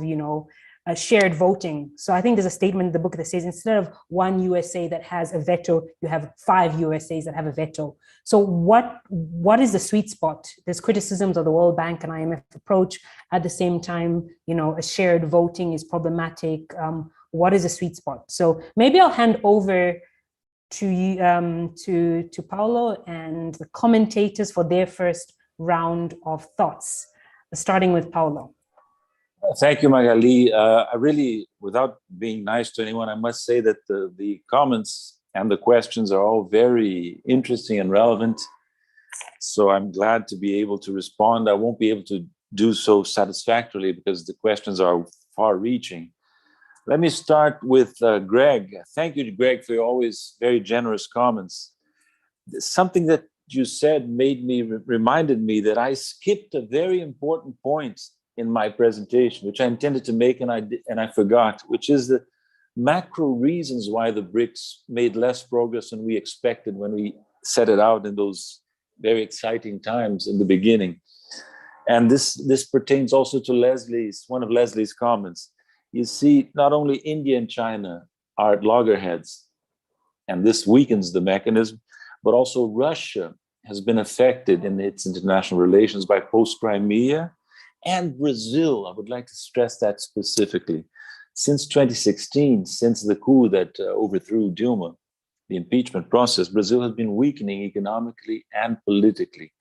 shared voting. So I think there's a statement in the book that says, instead of one USA that has a veto, you have 5 USAs that have a veto. So what is the sweet spot? There's criticisms of the World Bank and IMF approach. At the same time, a shared voting is problematic. What is the sweet spot? So maybe I'll hand over to you, to Paolo and the commentators for their first round of thoughts, starting with Paolo. Thank you, Magali. I really, without being nice to anyone, I must say that the comments and the questions are all very interesting and relevant. So I'm glad to be able to respond. I won't be able to do so satisfactorily because the questions are far-reaching. Let me start with Greg. Thank you, Greg, for your always very generous comments. Something that you said reminded me that I skipped a very important point in my presentation, which I intended to make and I forgot, which is the macro reasons why the BRICS made less progress than we expected when we set it out in those very exciting times in the beginning. And this pertains also to one of Leslie's comments. You see, not only India and China are at loggerheads, and this weakens the mechanism, but also Russia has been affected in its international relations by post-Crimea, and Brazil. I would like to stress that specifically. Since 2016, since the coup that overthrew Dilma, the impeachment process, Brazil has been weakening economically and politically.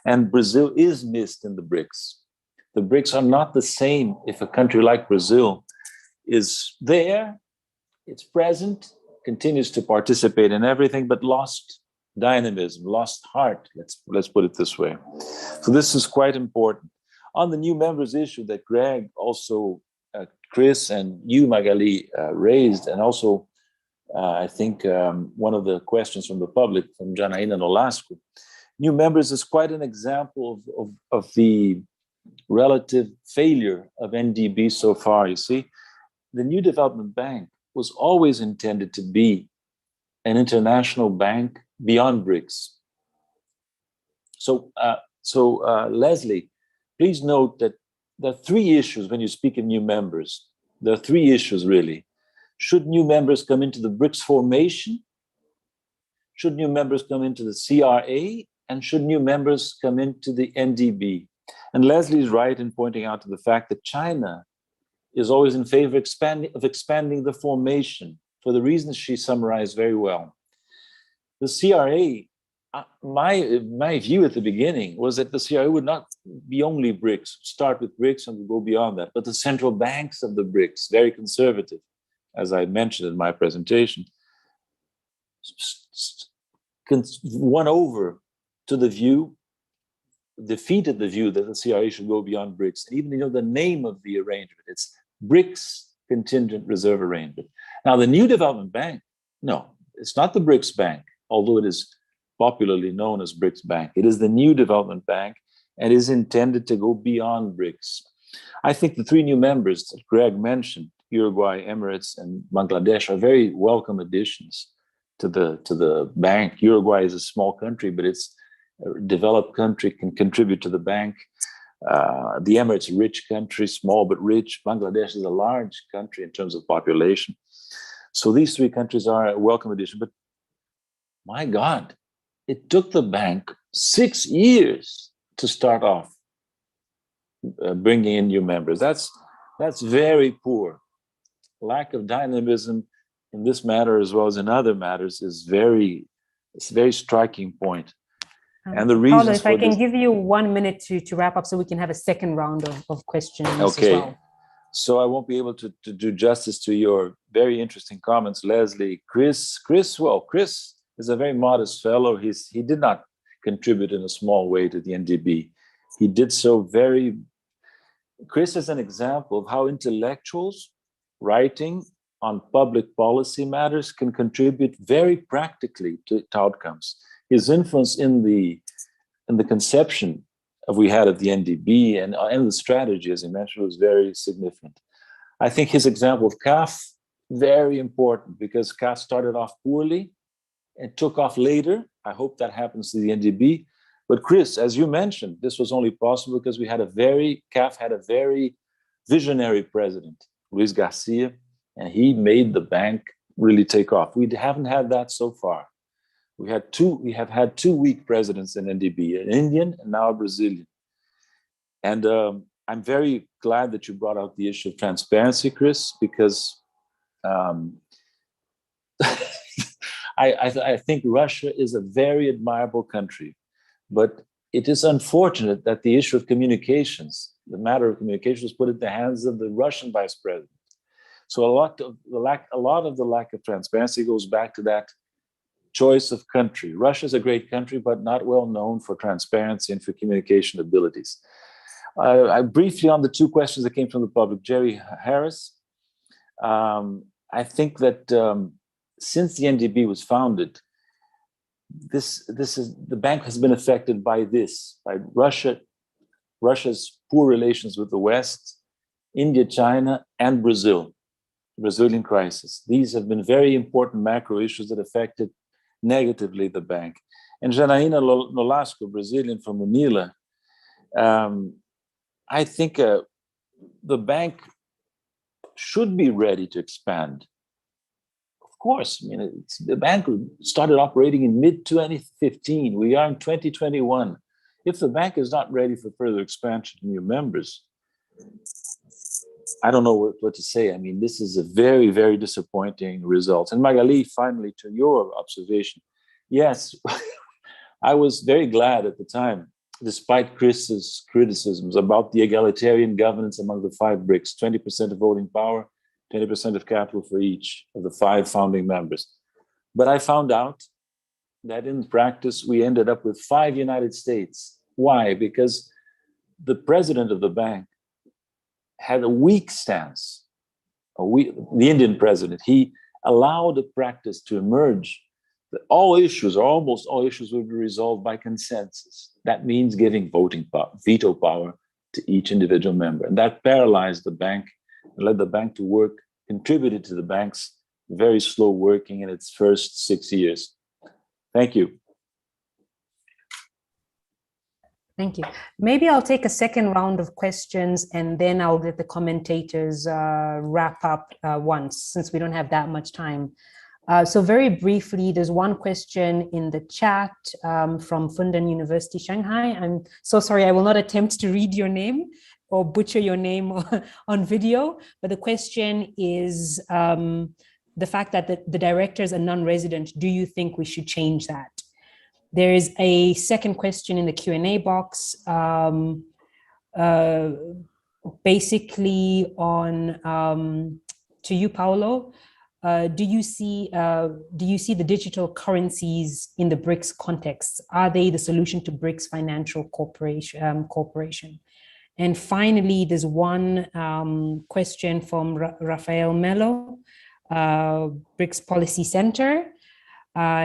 And Brazil is missed in the BRICS. The BRICS are not the same if a country like Brazil is there, it's present, continues to participate in everything, but lost dynamism, lost heart, let's put it this way. So this is quite important. On the new members issue that Greg, also Chris and you, Magali, raised, and also I think one of the questions from the public, from Janaína Nolasco, new members is quite an example of the relative failure of NDB so far. You see, the New Development Bank was always intended to be an international bank beyond BRICS. So Leslie, please note that there are three issues when you speak of new members. There are three issues really. Should new members come into the BRICS formation? Should new members come into the CRA? And should new members come into the NDB? And Leslie is right in pointing out to the fact that China is always in favor of expanding the formation for the reasons she summarized very well. The CRA, my view at the beginning was that the CRA would not be only BRICS, start with BRICS and go beyond that, but the central banks of the BRICS, very conservative, as I mentioned in my presentation, won over to the view, defeated the view that the CRA should go beyond BRICS. And even the name of the arrangement, it's BRICS Contingent Reserve Arrangement. Now, the New Development Bank, no, it's not the BRICS Bank, although it is popularly known as BRICS Bank. It is the New Development Bank and is intended to go beyond BRICS. I think the three new members that Greg mentioned, Uruguay, Emirates, and Bangladesh, are very welcome additions to the bank. Uruguay is a small country, but it's a developed country, can contribute to the bank. The Emirates, rich country, small but rich. Bangladesh is a large country in terms of population. So these three countries are a welcome addition. But my God, it took the bank 6 years to start off bringing in new members. That's very poor. Lack of dynamism in this matter as well as in other matters is it's a very striking point. And the reasons Paulo, if I can this, give you 1 minute to wrap up so we can have a second round of questions as well. So I won't be able to do justice to your very interesting comments, Leslie. Chris is a very modest fellow. He did not contribute in a small way to the NDB. He did so Chris is an example of how intellectuals writing on public policy matters can contribute very practically to outcomes. His influence in the conception of we had at the NDB and the strategy, as he mentioned, was very significant. I think his example of CAF, very important, because CAF started off poorly and took off later. I hope that happens to the NDB. But Chris, as you mentioned, this was only possible because CAF had a very visionary president, Luis Garcia, and he made the bank really take off. We haven't had that so far. We have had two weak presidents in NDB, an Indian and now a Brazilian. And I'm very glad that you brought out the issue of transparency, Chris, because I think Russia is a very admirable country, but it is unfortunate that the issue of communications, the matter of communication, was put in the hands of the Russian vice president. So a lot of the lack of transparency goes back to that choice of country. Russia is a great country, but not well known for transparency and for communication abilities. I briefly on the two questions that came from the public, Jerry Harris. I think that since the NDB was founded, the bank has been affected by Russia's poor relations with the West, India, China, and Brazil, the Brazilian crisis. These have been very important macro issues that affected negatively the bank. And Janaína Nolasco, Brazilian from Manila, I think the bank should be ready to expand. Of course, I mean, the bank started operating in mid-2015. We are in 2021. If the bank is not ready for further expansion to new members, I don't know what to say. I mean, this is a very, very disappointing result. And Magali, finally, to your observation, yes, I was very glad at the time, despite criticisms about the egalitarian governance among the 5 BRICS, 20% of voting power, 20% of capital for each of the 5 founding members. But I found out that in practice, we ended up with 5 United States. Why? Because the president of the bank had a weak stance. The Indian president, he allowed a practice to emerge that all issues, or almost all issues, would be resolved by consensus. That means giving voting power, veto power to each individual member. And that paralyzed the bank and led the bank to work, contributed to the bank's very slow working in its first 6 years. Thank you. Thank you. Maybe I'll take a second round of questions and then I'll let the commentators wrap up once, since we don't have that much time. So very briefly, there's one question in the chat from Fudan University, Shanghai. I'm so sorry, I will not attempt to read your name or butcher your name on video, but the question is the fact that the directors are non-resident. Do you think we should change that? There is a second question in the Q&A box, basically on to you, Paulo. Do you see the digital currencies in the BRICS context? Are they the solution to BRICS financial cooperation? And finally, there's one question from Rafael Mello, BRICS Policy Center.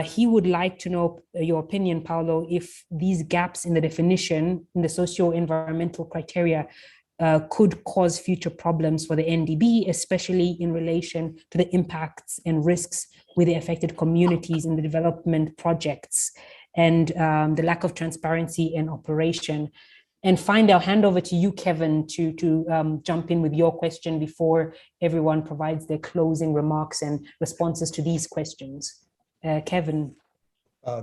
He would like to know your opinion, Paulo, if these gaps in the definition in the socio-environmental criteria could cause future problems for the NDB, especially in relation to the impacts and risks with the affected communities in the development projects and the lack of transparency and operation. And finally, I'll hand over to you, Kevin, to jump in with your question before everyone provides their closing remarks and responses to these questions. Kevin.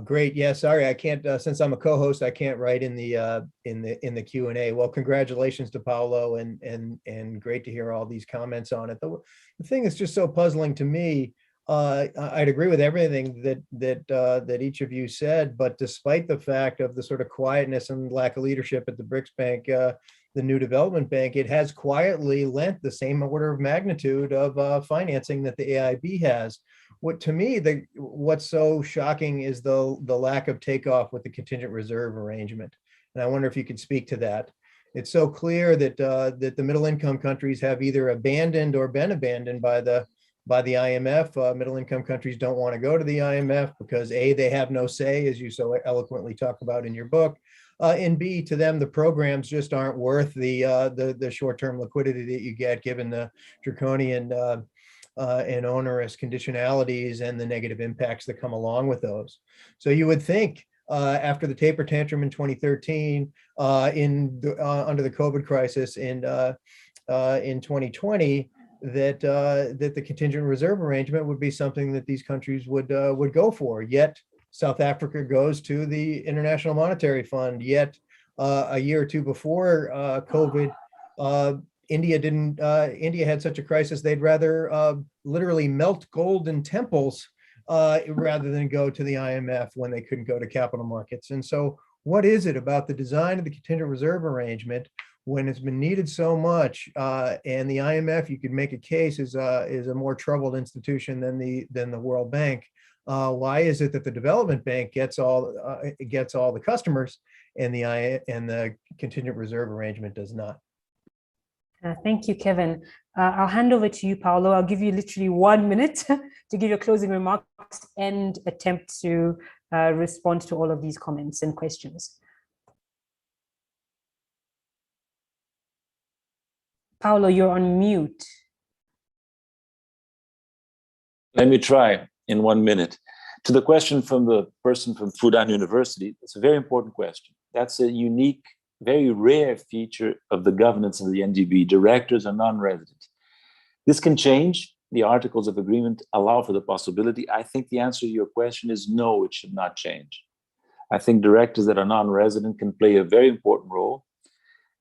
Great. Yeah, sorry, I can't, since I'm a co-host, I can't write in the Q&A. Well, congratulations to Paulo, and great to hear all these comments on it. The thing that's just so puzzling to me, I'd agree with everything that each of you said, but despite the fact of the sort of quietness and lack of leadership at the BRICS Bank, the New Development Bank, it has quietly lent the same order of magnitude of financing that the AIB has. What to me, what's so shocking is the lack of takeoff with the contingent reserve arrangement. And I wonder if you could speak to that. It's so clear that that the middle income countries have either abandoned or been abandoned by the IMF. Middle income countries don't want to go to the IMF because A, they have no say, as you so eloquently talk about in your book. And B, to them, the programs just aren't worth the short-term liquidity that you get given the draconian and onerous conditionalities and the negative impacts that come along with those. So you would think after the taper tantrum in 2013, under the COVID crisis in 2020, that the contingent reserve arrangement would be something that these countries would go for. Yet South Africa goes to the International Monetary Fund. Yet a year or two before COVID, India had such a crisis, they'd rather literally melt gold in temples rather than go to the IMF when they couldn't go to capital markets. And so what is it about the design of the contingent reserve arrangement when it's been needed so much, and the IMF, you could make a case, is a more troubled institution than the World Bank? Why is it that the Development Bank gets all the customers and the contingent reserve arrangement does not? Thank you, Kevin. I'll hand over to you, Paulo. I'll give you literally 1 minute to give your closing remarks and attempt to respond to all of these comments and questions. Paulo, you're on mute. Let me try in 1 minute. To the question from the person from Fudan University, it's a very important question. That's a unique very rare feature of the governance of the NDB. Directors are non-resident. This can change. The Articles of Agreement allow for the possibility. I think the answer to your question is no, it should not change. I think directors that are non-resident can play a very important role,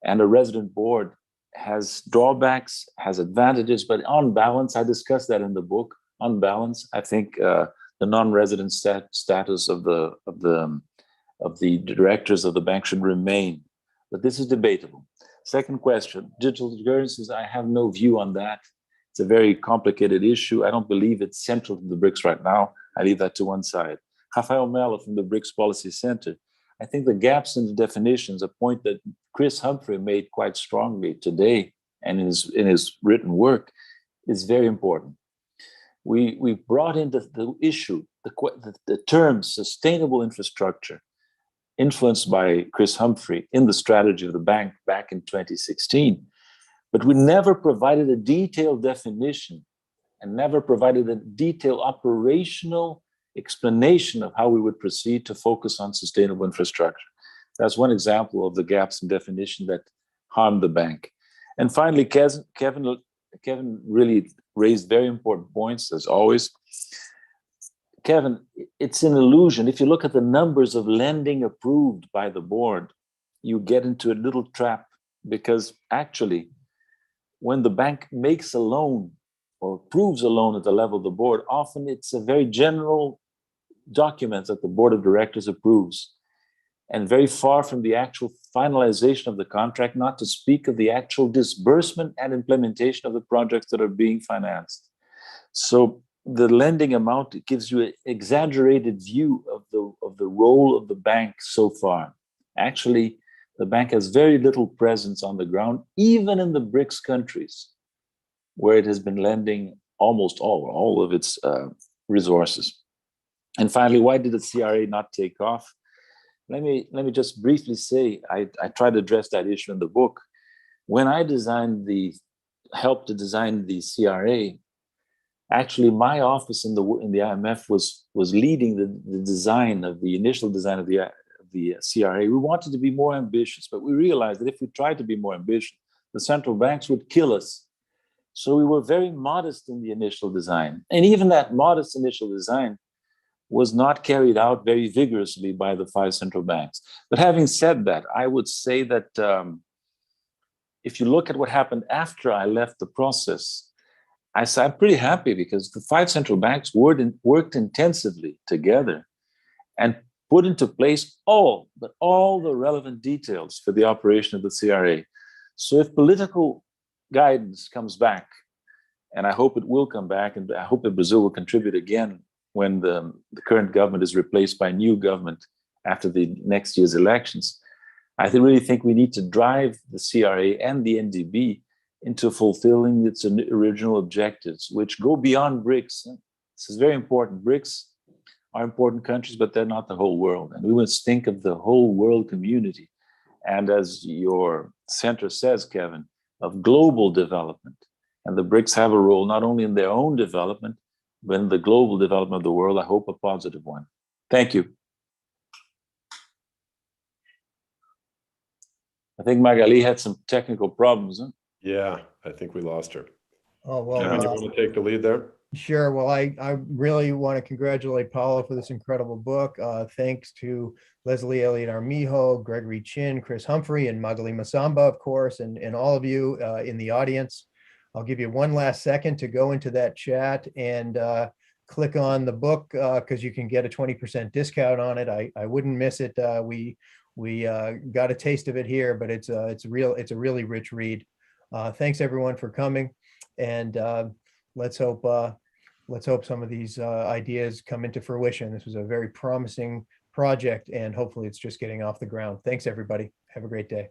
and a resident board has drawbacks, has advantages, but on balance, I discussed that in the book. On balance, I think the non-resident status of the directors of the bank should remain, but this is debatable. Second question, digital currencies. I have no view on that. It's a very complicated issue. I don't believe it's central to the BRICS right now. I leave that to one side. Rafael Mello from the BRICS Policy Center. I think the gaps in the definitions, a point that Chris Humphrey made quite strongly today and in his written work, is very important. We brought in the issue, the term sustainable infrastructure, influenced by Chris Humphrey in the strategy of the bank back in 2016. But we never provided a detailed definition and never provided a detailed operational explanation of how we would proceed to focus on sustainable infrastructure. That's one example of the gaps in definition that harmed the bank. And finally, Kevin really raised very important points, as always. Kevin, it's an illusion. If you look at the numbers of lending approved by the board, you get into a little trap, because actually, when the bank makes a loan or approves a loan at the level of the board, often it's a very general document that the board of directors approves, and very far from the actual finalization of the contract, not to speak of the actual disbursement and implementation of the projects that are being financed. So the lending amount, it gives you an exaggerated view of the role of the bank so far. Actually, the bank has very little presence on the ground, even in the BRICS countries, where it has been lending almost all of its resources. And finally, why did the CRA not take off? Let me just briefly say, I tried to address that issue in the book. When I helped to design the CRA, actually my office in the IMF was leading the design of the initial design of the CRA. We wanted to be more ambitious, but we realized that if we tried to be more ambitious, the central banks would kill us. So we were very modest in the initial design. And even that modest initial design was not carried out very vigorously by the 5 central banks. But having said that, I would say that if you look at what happened after I left the process, I'm pretty happy, because the 5 central banks worked intensively together and put into place all the relevant details for the operation of the CRA. So if political guidance comes back, and I hope it will come back, and I hope that Brazil will contribute again when the current government is replaced by a new government after the next year's elections, I really think we need to drive the CRA and the NDB into fulfilling its original objectives, which go beyond BRICS. This is very important. BRICS are important countries, but they're not the whole world. And we must think of the whole world community. And as your center says, Kevin, of global development. And the BRICS have a role not only in their own development, but in the global development of the world, I hope a positive one. Thank you. I think Magali had some technical problems. Huh? Yeah, I think we lost her. Oh, well, Kevin, you want to take the lead there? Sure. Well, I really want to congratulate Paulo for this incredible book. Thanks to Leslie Elliott Armijo, Gregory Chin, Chris Humphrey, and Magali Masamba, of course, and all of you in the audience. I'll give you one last second to go into that chat and click on the book, because you can get a 20% discount on it. I wouldn't miss it. We got a taste of it here, but it's a really rich read. Thanks everyone for coming, and let's hope some of these ideas come into fruition. This was a very promising project, and hopefully it's just getting off the ground. Thanks everybody. Have a great day.